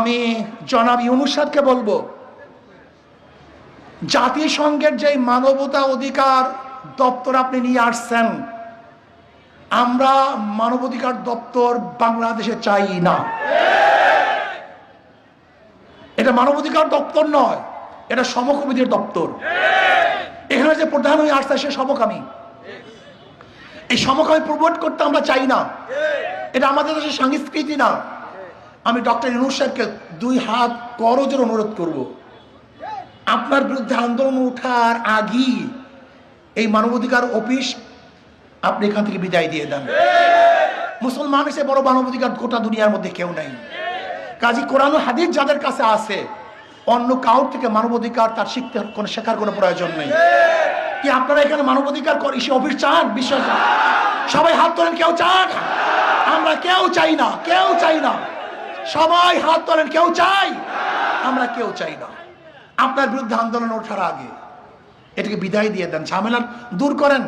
আমি জনাব ইউনূস সাহেবকে বলবো, জাতিসংঘের যে মানবতা অধিকার দপ্তর আপনি নিয়ে আসছেন, আমরা মানবাধিকার দপ্তর বাংলাদেশে চাই না। এটা মানবাধিকার দপ্তর নয়, এটা সমকামীদের দপ্তর। এখানে যে প্রধান হয়ে আসছে সে সমকামী। এই সমকামী প্রমোট করতে আমরা চাই না, এটা আমাদের দেশের সংস্কৃতি না। আমি ডক্টর ইউনূস সাহেবকে দুই হাত করজোড়ে অনুরোধ করব, আপনার বিরুদ্ধে আন্দোলন ওঠার আগেই এই মানবাধিকার অফিস আপনি এখান থেকে বিদায় দিয়ে দেন। মুসলমান হিসেবে বড় মানবাধিকার গোটা দুনিয়ার মধ্যে কেউ নাই। কাজী কোরআন ও হাদিস যাদের কাছে আছে, অন্য কাউর থেকে মানবাধিকার তার শেখার কোনো প্রয়োজন নেই। কি আপনারা এখানে মানবাধিকার অফিস চান? বিশ্বাস সবাই হাত তোলেন। কেউ চান? আমরা কেউ চাই না, কেউ চাই না। সবাই হাত তোলেন। কেউ চাই? আমরা কেউ চাই না। আপনার বিরুদ্ধে আন্দোলন ওঠার আগে এটাকে বিদায় দিয়ে দেন, ঝামেলা দূর করেন।